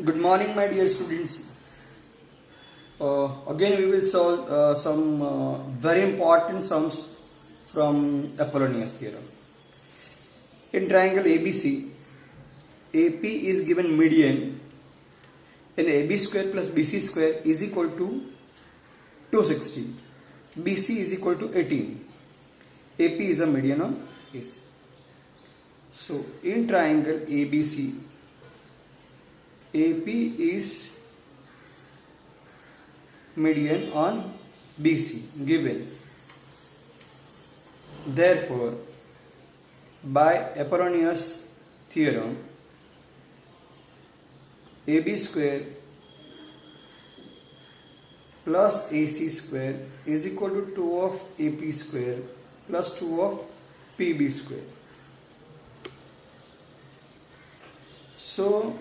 Good morning, my dear students. Again, we will solve some very important sums from Apollonius theorem. In triangle ABC, AP is given median and AB square plus BC square is equal to 260. BC is equal to 18. AP is a median on AC. So, in triangle ABC, AP is median on BC given. Therefore, by Apollonius theorem, AB square plus AC square is equal to 2 of AP square plus 2 of PB square. So,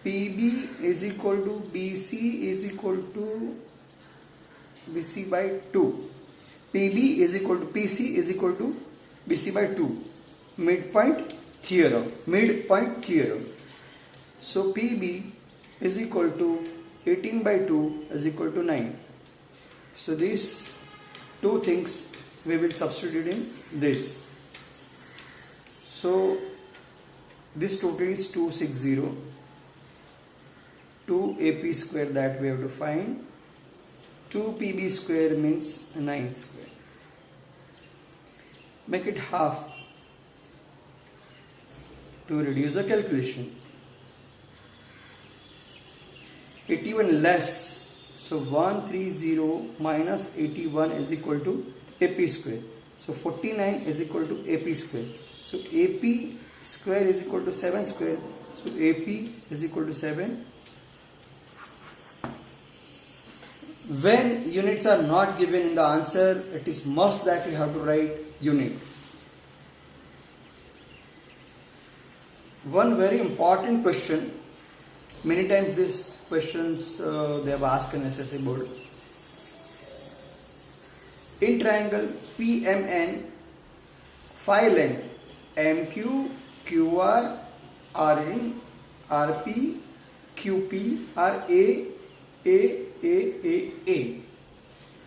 PB is equal to BC is equal to BC by 2. PB is equal to PC is equal to BC by 2. Midpoint theorem. So PB is equal to 18 by 2 is equal to 9. So these two things we will substitute in this. So this total is 260. 2 AP square that we have to find. 2 PB square means 9 square. Make it half to reduce the calculation. 81 less. So 130 minus 81 is equal to AP square. So 49 is equal to AP square. So AP square is equal to 7 square. So AP is equal to 7. When units are not given in the answer, it is must that you have to write unit. One very important question, many times these questions they have asked in SSC board. In triangle PMN, phi length MQ, QR, RN, RP, QP are A.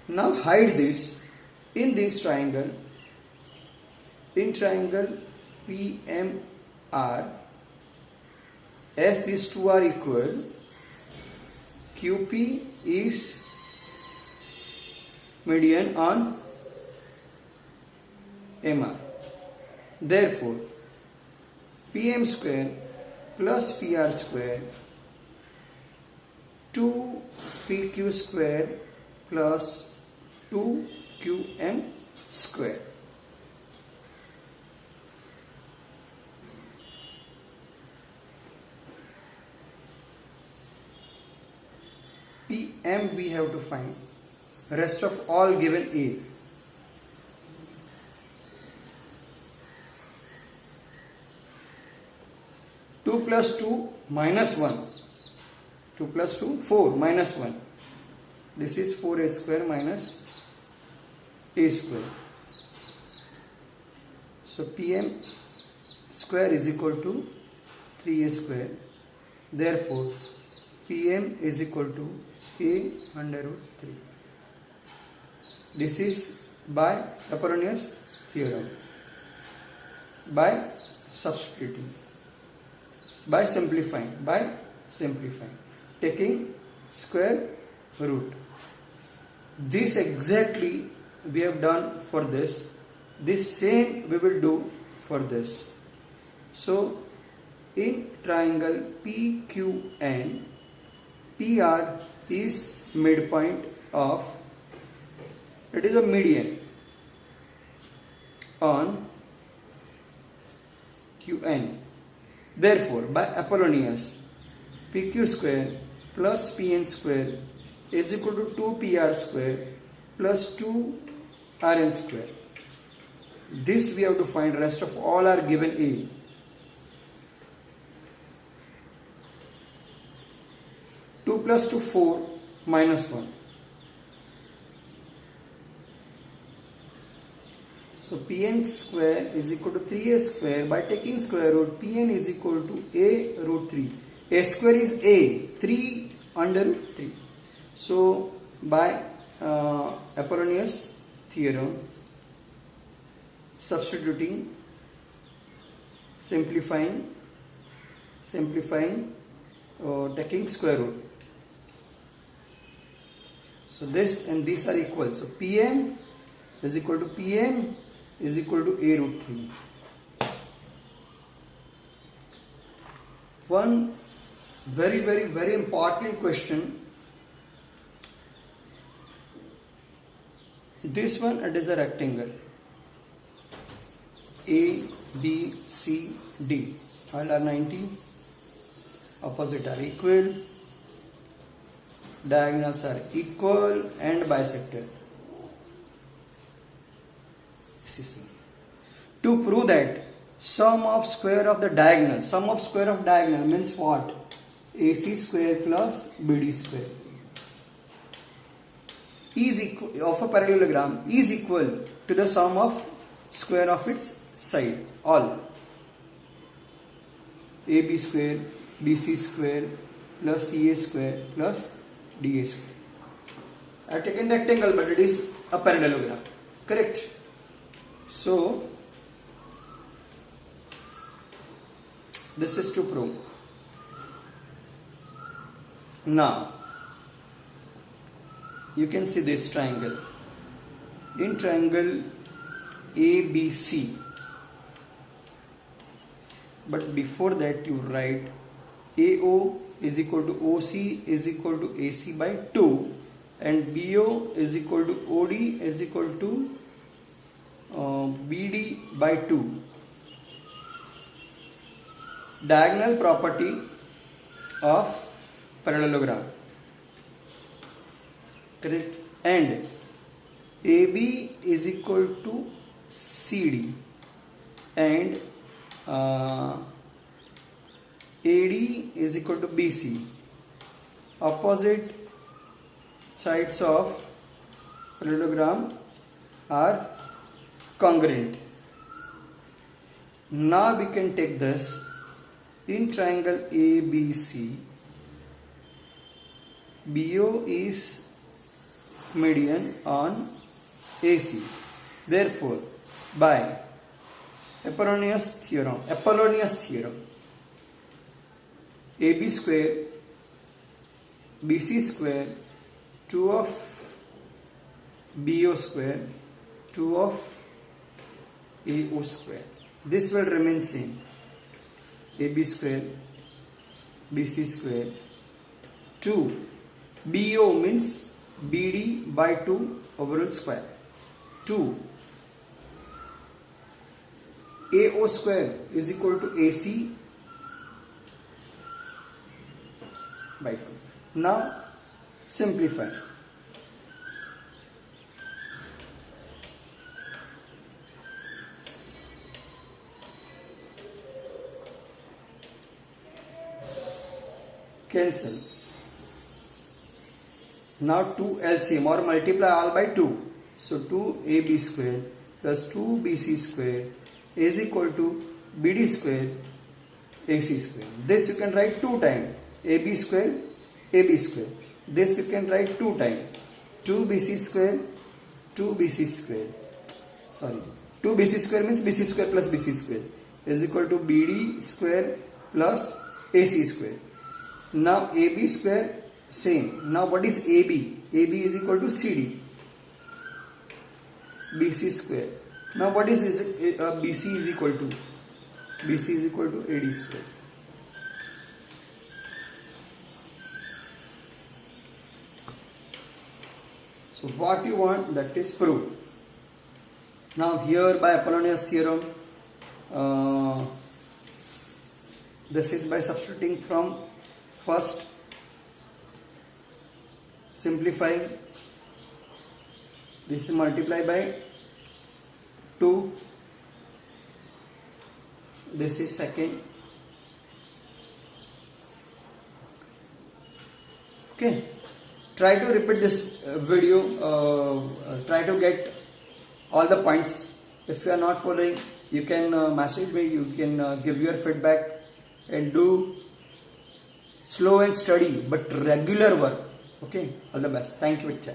Now hide this in this triangle. In triangle PMR, as these two are equal, QP is median on MR. Therefore, PM square plus PR square 2PQ square plus 2QM square. PM we have to find. Rest of all given A. Two plus 2 minus 1. 2 plus 2, 4 minus 1. This is 4A square minus A square. So PM square is equal to 3A square. Therefore, PM is equal to A under root 3. This is by Apollonius theorem. By substituting. By simplifying. Taking square root. This exactly we have done for this. This same we will do for this. So in triangle PQN, PR is midpoint of, it is a median on QN. Therefore, by Apollonius, PQ square plus PN square is equal to 2PR square plus 2RN square. This we have to find. Rest of all are given A. 2 plus 2, 4 minus 1. So Pn square is equal to 3a square. By taking square root, Pn is equal to a root 3. A square is a, 3 under root 3. So by Apollonius theorem, substituting, simplifying, taking square root. So this and these are equal. So Pn is equal to Pn is equal to a root 3. One very important question. This one, it is a rectangle. A, B, C, D. All are 90. Opposite are equal. Diagonals are equal and bisected. To prove that sum of square of diagonal means what? AC square plus BD square is equal of a parallelogram is equal to the sum of square of its side. All AB square, BC square plus CA square plus DA square. I have taken rectangle, but it is a parallelogram. Correct? So this is to prove. Now you can see this triangle. In triangle ABC, but before that you write AO is equal to OC is equal to AC by 2 and BO is equal to OD is equal to BD by 2. Diagonal property of parallelogram. Correct? And AB is equal to CD and AD is equal to BC. Opposite sides of parallelogram are congruent. Now we can take this. In triangle ABC, BO is median on AC. Therefore, by Apollonius theorem, AB square, BC square, 2 of BO square, 2 of AO square. This will remain same. AB square, BC square, 2. BO means BD by 2 overall square. 2. AO square is equal to AC by 2. Now simplify. Cancel. Now 2 LCM or multiply all by 2. So 2AB square plus 2BC square is equal to BD square AC square. This you can write 2 times. AB square, AB square. This you can write 2 times. 2BC square, 2BC square. Sorry. 2BC square means BC square plus BC square is equal to BD square plus AC square. Now AB square same. Now what is AB? AB is equal to CD. BC square. Now what is BC is equal to? BC is equal to AD square. So what you want, that is proved. Now here by Apollonius theorem, this is by substituting from first, simplifying, this is multiplied by 2, this is second. Okay, try to repeat this video, try to get all the points If you are not following, you can message me, you can give your feedback, and do slow and steady but regular work. Okay, all the best. Thank you, Vicha.